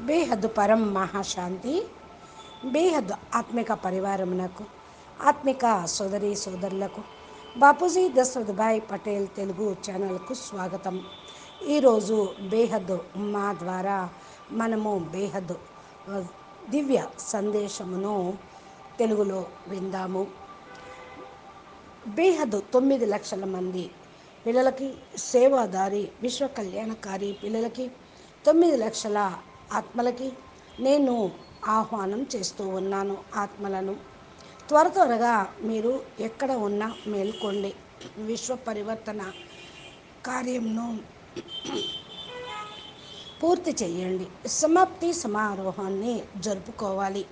బేహద్దు పరం మహాశాంతి. బేహద్దు ఆత్మిక పరివారమునకు, ఆత్మిక సోదరి సోదరులకు బాపూజీ దశరథభాయ్ పటేల్ తెలుగు ఛానల్కు స్వాగతం. ఈరోజు బేహద్దు మా ద్వారా మనము బేహద్దు దివ్య సందేశమును తెలుగులో విందాము. బేహద్దు 9 లక్షల మంది పిల్లలకి, సేవాదారి విశ్వ కళ్యాణకారి పిల్లలకి, 9 లక్షల ఆత్మలకి నేను ఆహ్వానం చేస్తూ ఉన్నాను. ఆత్మలను త్వరగా మీరు ఎక్కడ ఉన్నా మేల్కోండి. విశ్వ పరివర్తన కార్యంను పూర్తి చేయండి. సమాప్తి సమారోహాన్ని జరుపుకోవాలి.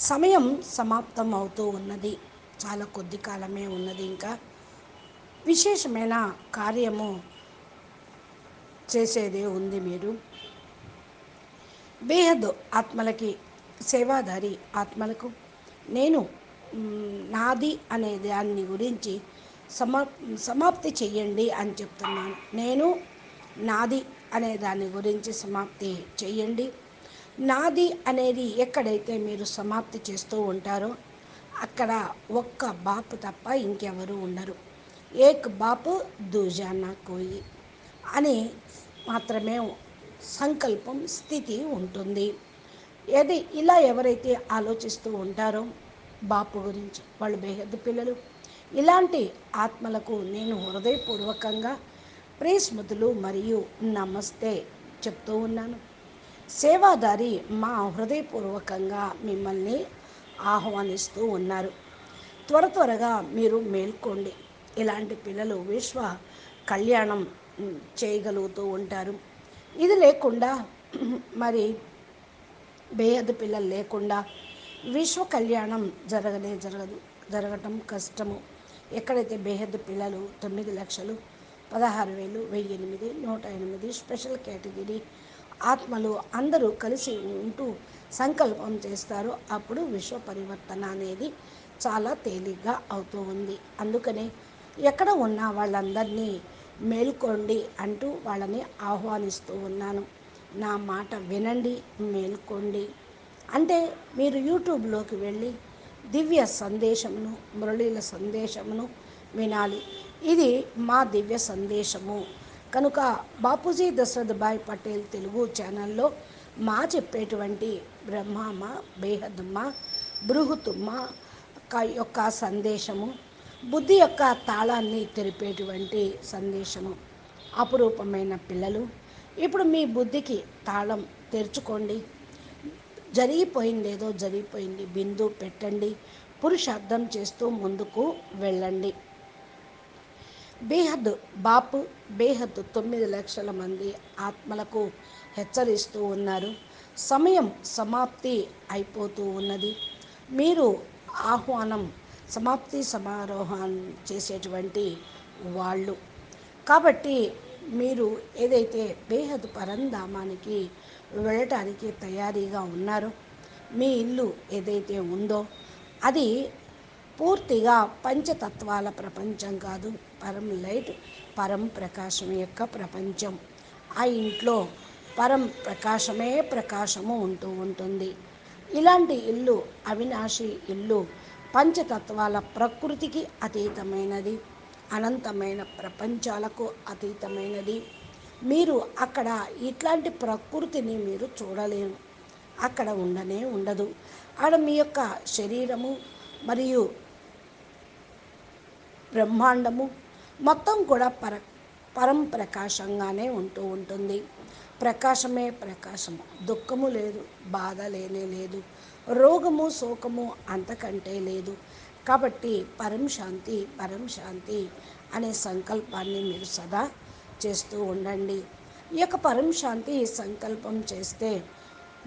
సమయం సమాప్తం అవుతూ ఉన్నది. చాలా కొద్ది కాలమే ఉన్నది. ఇంకా విశేషమైన కార్యము చేసేదే ఉంది. మీరు బేహద్దు ఆత్మలకి, సేవాదారి ఆత్మలకు నేను నాది అనే దాన్ని గురించి సమాప్తి చెయ్యండి అని చెప్తున్నాను. నేను నాది అనే దాని గురించి సమాప్తి చెయ్యండి. నాది అనేది ఎక్కడైతే మీరు సమాప్తి చేస్తూ ఉంటారో అక్కడ ఒక్క బాపు తప్ప ఇంకెవరు ఉండరు. ఏక్ బాపు దూజానా కోయి అని మాత్రమే సంకల్పం స్థితి ఉంటుంది. ఇలా ఎవరైతే ఆలోచిస్తూ ఉంటారో బాపు గురించి, వాళ్ళు బేహద్దు పిల్లలు. ఇలాంటి ఆత్మలకు నేను హృదయపూర్వకంగా ప్రేస్మృతులు మరియు నమస్తే చెప్తూ ఉన్నాను. సేవాదారి మా హృదయపూర్వకంగా మిమ్మల్ని ఆహ్వానిస్తూ ఉన్నారు. త్వరగా మీరు మేల్కోండి. ఇలాంటి పిల్లలు విశ్వ కళ్యాణం చేయగలుగుతూ ఉంటారు. ఇది లేకుండా మరి బేహద్దు పిల్లలు లేకుండా విశ్వ కళ్యాణం జరగటం కష్టము. ఎక్కడైతే బేహద్దు పిల్లలు 9 లక్షలు 16,000 1008 108 స్పెషల్ కేటగిరీ ఆత్మలు అందరూ కలిసి ఉంటూ సంకల్పం చేస్తారో అప్పుడు విశ్వ పరివర్తన అనేది చాలా తేలిగ్గా అవుతూ ఉంది. అందుకనే ఎక్కడ ఉన్న వాళ్ళందరినీ మేల్కోండి అంటూ వాళ్ళని ఆహ్వానిస్తూ ఉన్నాను. నా మాట వినండి, మేల్కోండి. అంటే మీరు యూట్యూబ్లోకి వెళ్ళి దివ్య సందేశమును, మురళీల సందేశమును వినాలి. ఇది మా దివ్య సందేశము కనుక బాపూజీ దశరథభాయ్ పటేల్ తెలుగు ఛానల్లో మా చెప్పేటువంటి బ్రహ్మమ్మ, బేహద్దమ్మ, బృహతుమ్మ యొక్క సందేశము, బుద్ధి యొక్క తాళాన్ని తెలిపేటువంటి సందేశము. అపురూపమైన పిల్లలు, ఇప్పుడు మీ బుద్ధికి తాళం తెరుచుకోండి. జరిగిపోయిందేదో జరిగిపోయింది, బిందు పెట్టండి, పురుషార్థం చేస్తూ ముందుకు వెళ్ళండి. బేహద్దు బాపు బేహద్దు 9 లక్షల మంది ఆత్మలకు హెచ్చరిస్తూ ఉన్నారు. సమయం సమాప్తి అయిపోతూ ఉన్నది. మీరు ఆహ్వానం సమాప్తి సమారోహం చేసేటువంటి వాళ్ళు కాబట్టి మీరు ఏదైతే బేహద్దు పరంధామానికి వెళ్ళటానికి తయారీగా ఉన్నారో, మీ ఇల్లు ఏదైతే ఉందో అది పూర్తిగా పంచతత్వాల ప్రపంచం కాదు, పరం లైట్, పరం ప్రకాశం యొక్క ప్రపంచం. ఆ ఇంట్లో పరం ప్రకాశమే ప్రకాశము ఉంటూ ఉంటుంది. ఇలాంటి ఇల్లు అవినాశి ఇల్లు, పంచతత్వాల ప్రకృతికి అతీతమైనది, అనంతమైన ప్రపంచాలకు అతీతమైనది. మీరు అక్కడ ఇట్లాంటి ప్రకృతిని మీరు చూడలేరు, అక్కడ ఉండనే ఉండదు. ఆడ మీ యొక్క శరీరము మరియు బ్రహ్మాండము మొత్తం కూడా పరం ప్రకాశంగానే ఉంటూ ఉంటుంది. ప్రకాశమే ప్రకాశము, దుఃఖము లేదు, బాధ లేనే లేదు, రోగము శోకము అంతకంటే లేదు. కాబట్టి పరం శాంతి అనే సంకల్పాన్ని మీరు సదా చేస్తూ ఉండండి. ఈ యొక్క పరం శాంతి సంకల్పం చేస్తే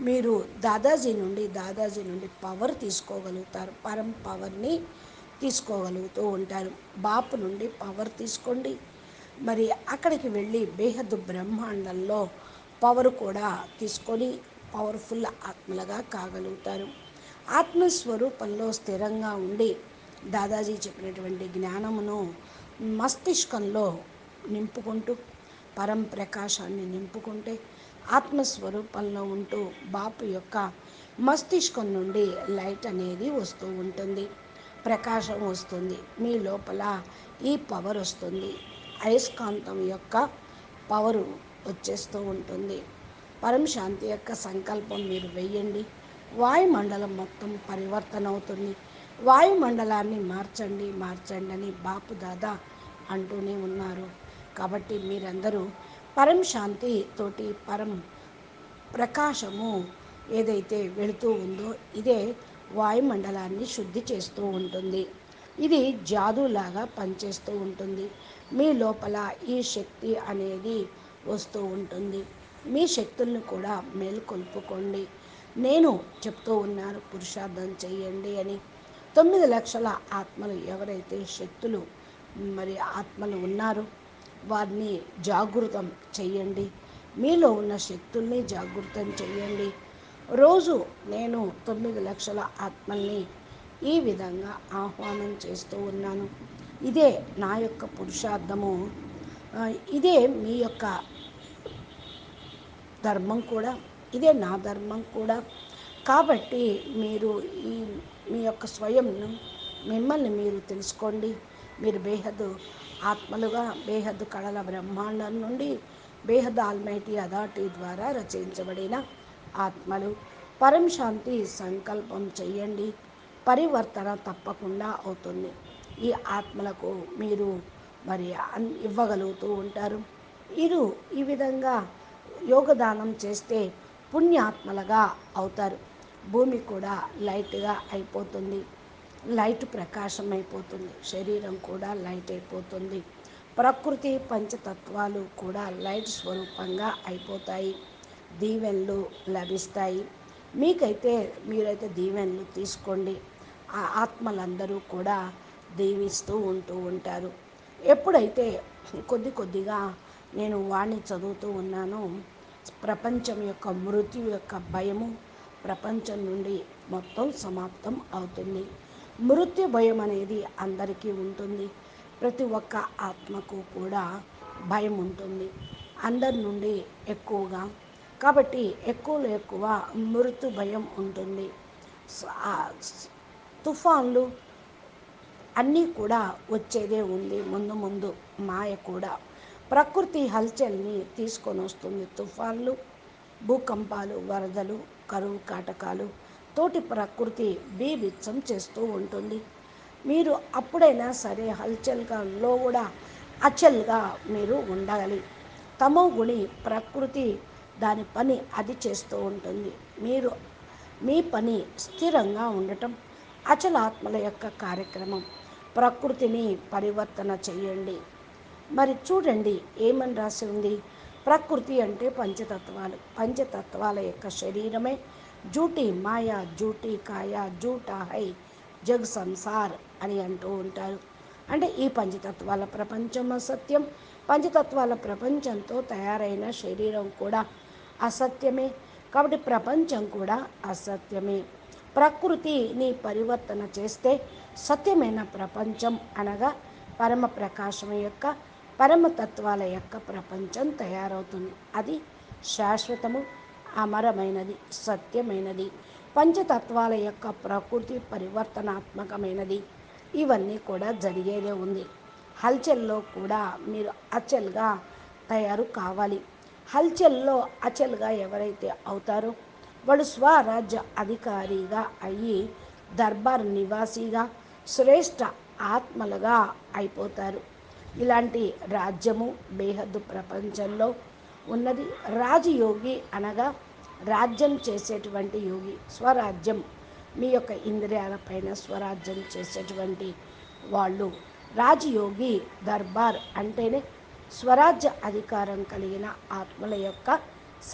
మీరు దాదాజీ నుండి పవర్ తీసుకోగలుగుతారు, పరం పవర్ని తీసుకోగలుగుతూ ఉంటారు. బాపు నుండి పవర్ తీసుకోండి. మరి అక్కడికి వెళ్ళి బేహద్దు బ్రహ్మాండంలో పవర్ కూడా తీసుకొని పవర్ఫుల్ ఆత్మలుగా కాగలుగుతారు. ఆత్మస్వరూపంలో స్థిరంగా ఉండి దాదాజీ చెప్పినటువంటి జ్ఞానమును మస్తిష్కంలో నింపుకుంటూ పరం ప్రకాశాన్ని నింపుకుంటే ఆత్మస్వరూపంలో ఉంటూ బాపు యొక్క మస్తిష్కం నుండి లైట్ అనేది వస్తూ ఉంటుంది, ప్రకాశం వస్తుంది. మీ లోపల ఈ పవర్ వస్తుంది, అయస్కాంతం యొక్క పవరు వచ్చేస్తూ ఉంటుంది. పరమశాంతి యొక్క సంకల్పం మీరు వెయ్యండి, వాయుమండలం మొత్తం పరివర్తన అవుతుంది. వాయుమండలాన్ని మార్చండి మార్చండి అని బాపు దాదా అంటూనే ఉన్నారు. కాబట్టి మీరందరూ పరం శాంతి తోటి పరం ప్రకాశము ఏదైతే వెళుతూ ఉందో ఇదే వాయుమండలాన్ని శుద్ధి చేస్తూ ఉంటుంది. ఇది జాదులాగా పనిచేస్తూ ఉంటుంది. మీ లోపల ఈ శక్తి అనేది వస్తూ ఉంటుంది. మీ శక్తులను కూడా మేల్కొల్పుకోండి. నేను చెప్తూ ఉన్నాను పురుషార్థం చెయ్యండి అని. 9 లక్షల ఆత్మలు ఎవరైతే శక్తులు మరి ఆత్మలు ఉన్నారో వారిని జాగృతం చెయ్యండి. మీలో ఉన్న శక్తుల్ని జాగృతం చెయ్యండి. రోజు నేను 9 లక్షల ఆత్మల్ని ఈ విధంగా ఆహ్వానం చేస్తూ ఉన్నాను. ఇదే నా యొక్క పురుషార్థము, ఇదే మీ యొక్క ధర్మం కూడా, ఇదే నా ధర్మం కూడా. కాబట్టి మీరు ఈ మీ యొక్క స్వయంను మిమ్మల్ని మీరు తెలుసుకోండి. మీరు బేహద్దు ఆత్మలుగా బేహద్దు కళల బ్రహ్మాండం నుండి బేహద్దు ఆల్మైటీ అథారిటీ ద్వారా రచయించబడిన ఆత్మలు. పరం శాంతి సంకల్పం చెయ్యండి, పరివర్తన తప్పకుండా అవుతుంది. ఈ ఆత్మలకు మీరు మరి ఇవ్వగలుగుతూ ఉంటారు. ఇది ఈ విధంగా యోగదానం చేస్తే పుణ్యాత్మలుగా అవుతారు. భూమి కూడా లైట్గా అయిపోతుంది, లైట్ ప్రకాశం అయిపోతుంది. శరీరం కూడా లైట్ అయిపోతుంది. ప్రకృతి పంచతత్వాలు కూడా లైట్ స్వరూపంగా అయిపోతాయి. దీవెనలు లభిస్తాయి. మీరైతే దీవెనలు తీసుకోండి. ఆ ఆత్మలందరూ కూడా దీవిస్తూ ఉంటూ ఉంటారు. ఎప్పుడైతే కొద్దిగా నేను వాణ్ణి చదువుతూ ఉన్నానో ప్రపంచం యొక్క మృత్యు యొక్క భయము ప్రపంచం నుండి మొత్తం సమాప్తం అవుతుంది. మృత్యు భయం అనేది అందరికీ ఉంటుంది. ప్రతి ఒక్క ఆత్మకు కూడా భయం ఉంటుంది, అందరి నుండి ఎక్కువగా. కాబట్టి ఎక్కువలో ఎక్కువ మృత్యు భయం ఉంటుంది. తుఫాన్లు అన్నీ కూడా వచ్చేదే ఉంది. ముందు ముందు మాయ కూడా ప్రకృతి హల్చల్ని తీసుకొని వస్తుంది. తుఫాన్లు, భూకంపాలు, వరదలు, కరువు కాటకాలు తోటి ప్రకృతి బీభత్సం చేస్తూ ఉంటుంది. మీరు అప్పుడైనా సరే హల్చల్గా కూడా అచల్గా మీరు ఉండాలి. తమో గుణి ప్రకృతి దాని పని అది చేస్తూ ఉంటుంది. మీరు మీ పని స్థిరంగా ఉండటం అచలాత్మల యొక్క కార్యక్రమం. ప్రకృతిని పరివర్తన చేయండి. మరి చూడండి ఏమని రాసి ఉంది. ప్రకృతి అంటే పంచతత్వాలు, పంచతత్వాల యొక్క శరీరమే జూటి మాయా జూటి కాయ జూటా హై జగ్ సంసార్ అని అంటూ ఉంటారు. అంటే ఈ పంచతత్వాల ప్రపంచం అసత్యం. పంచతత్వాల ప్రపంచంతో తయారైన శరీరం కూడా అసత్యమే. కాబట్టి ప్రపంచం కూడా అసత్యమే. ప్రకృతిని పరివర్తన చేస్తే సత్యమైన ప్రపంచం అనగా పరమ ప్రకాశం యొక్క పరమతత్వాల యొక్క ప్రపంచం తయారవుతుంది. అది శాశ్వతము, అమరమైనది, సత్యమైనది. పంచతత్వాల యొక్క ప్రకృతి పరివర్తనాత్మకమైనది. ఇవన్నీ కూడా జరిగేదే ఉంది. హల్చల్లో కూడా మీరు అచల్గా తయారు కావాలి. హల్చల్లో అచల్గా ఎవరైతే అవుతారో వాళ్ళు స్వరాజ్య అధికారిగా అయ్యి దర్బార్ నివాసిగా శ్రేష్ఠ ఆత్మలుగా అయిపోతారు. ఇలాంటి రాజ్యము బేహద్దు ప్రపంచంలో ఉన్నది. రాజయోగి అనగా రాజ్యం చేసేటువంటి యోగి. స్వరాజ్యం మీ యొక్క ఇంద్రియాలపైన స్వరాజ్యం చేసేటువంటి వాళ్ళు రాజయోగి. దర్బార్ అంటేనే స్వరాజ్య అధికారం కలిగిన ఆత్మల యొక్క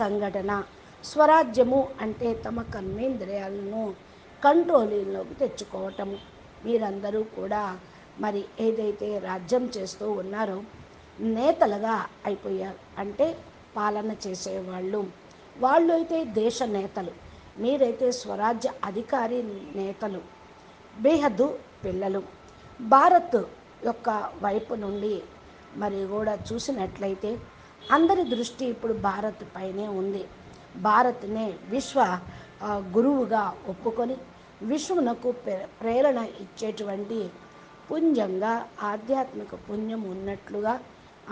సంఘటన. స్వరాజ్యము అంటే తమ కర్మేంద్రియాలను కంట్రోలింగ్లోకి తెచ్చుకోవటము. మీరందరూ కూడా మరి ఏదైతే రాజ్యం చేస్తూ ఉన్నారో నేతలుగా అయిపోయారు. అంటే పాలన చేసేవాళ్ళు. వాళ్ళు అయితే దేశ నేతలు, మీరైతే స్వరాజ్య అధికారి నేతలు, బేహద్దు పిల్లలు. భారత్ యొక్క వైపు నుండి మరి కూడా చూసినట్లయితే అందరి దృష్టి ఇప్పుడు భారత్ పైనే ఉంది. భారత్నే విశ్వ గురువుగా ఒప్పుకొని విశ్వమునకు ప్రేరణ ఇచ్చేటువంటి పుంజంగా ఆధ్యాత్మిక పుణ్యం ఉన్నట్లుగా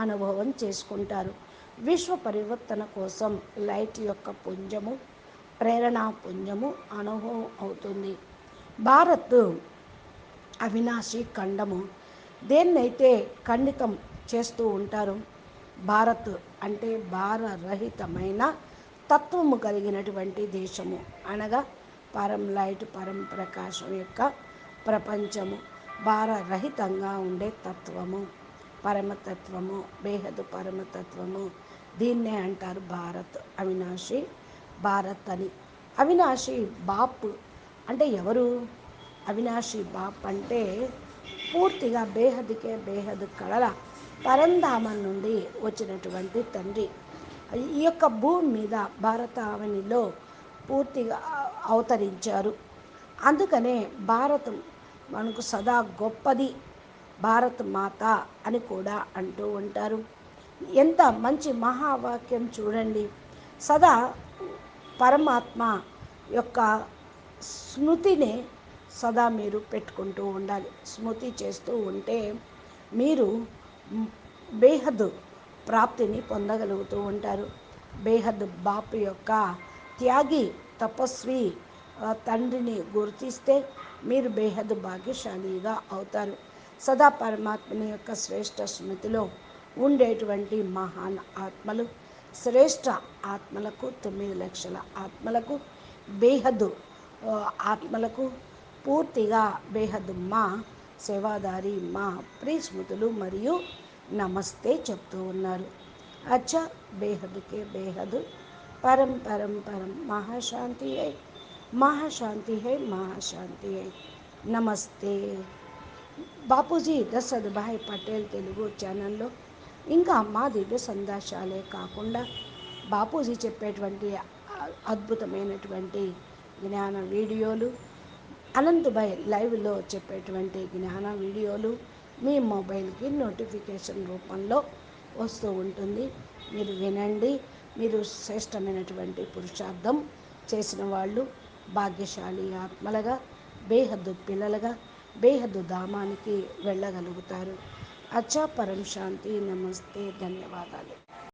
అనుభవం చేసుకుంటారు. విశ్వ పరివర్తన కోసం లైట్ యొక్క పుంజము, ప్రేరణా పుంజము అనుభవం అవుతుంది. భారత్ అవినాశి ఖండము. దేన్నైతే ఖండితం చేస్తూ ఉంటారో, భారత్ అంటే భారరహితమైన తత్వము కలిగినటువంటి దేశము, అనగా పరం లైట్, పరం ప్రకాశం యొక్క ప్రపంచము, భారరహితంగా ఉండే తత్వము, పరమతత్వము, బేహదు పరమతత్వము. దీన్నే అంటారు భారత్, అవినాశి భారత్ అని. అవినాశి బాప్ అంటే ఎవరు? అవినాశి బాప్ అంటే పూర్తిగా బేహద్కే బేహద్ కళల పరంధామం నుండి వచ్చినటువంటి తండ్రి. ఈ యొక్క భూమి మీద భారతావనిలో పూర్తిగా అవతరించారు. అందుకనే భారతం మనకు సదా గొప్పది, భారత్ మాత అని కూడా అంటూ ఉంటారు. ఎంత మంచి మహావాక్యం చూడండి. సదా పరమాత్మ యొక్క స్మృతిని సదా మీరు పెట్టుకుంటూ ఉండాలి. స్మృతి చేస్తూ ఉంటే మీరు బేహద్ ప్రాప్తిని పొందగలుగుతూ ఉంటారు. బేహద్ బాపు యొక్క త్యాగి తపస్వి తండ్రిని గుర్తిస్తే మీరు బేహద్ భాగ్యశాలిగా అవుతారు. సదా పరమాత్మని యొక్క శ్రేష్ఠ స్మృతిలో ఉండేటువంటి మహాన్ ఆత్మలు, శ్రేష్ఠ ఆత్మలకు, 9 లక్షల ఆత్మలకు, బేహద్ ఆత్మలకు పూర్తిగా బేహద్ మా సేవాదారి, మా ప్రియస్మృతులు మరియు నమస్తే చెప్తూ ఉన్నారు. అచ్చా, బేహద్కే బేహద్, పరం పరం పరం, మహాశాంతి హై, మహాశాంతి హై, మహాశాంతి హై. నమస్తే. బాపూజీ దశరథ్ భాయ్ పటేల్ తెలుగు ఛానల్లో ఇంకా మా దివ్య సందేశాలే కాకుండా బాపూజీ చెప్పేటువంటి అద్భుతమైనటువంటి జ్ఞాన వీడియోలు, అనంతభాయ్ లైవ్లో చెప్పేటువంటి జ్ఞాన వీడియోలు మీ మొబైల్కి నోటిఫికేషన్ రూపంలో వస్తూ ఉంటుంది. మీరు వినండి. మీరు శ్రేష్టమైనటువంటి పురుషార్థం చేసిన వాళ్ళు భాగ్యశాలి ఆత్మలుగా, బేహద్దు పిల్లలుగా, బేహద్దు ధామానికి వెళ్ళగలుగుతారు. అచ్చా, పరం శాంతి. నమస్తే, ధన్యవాదాలు.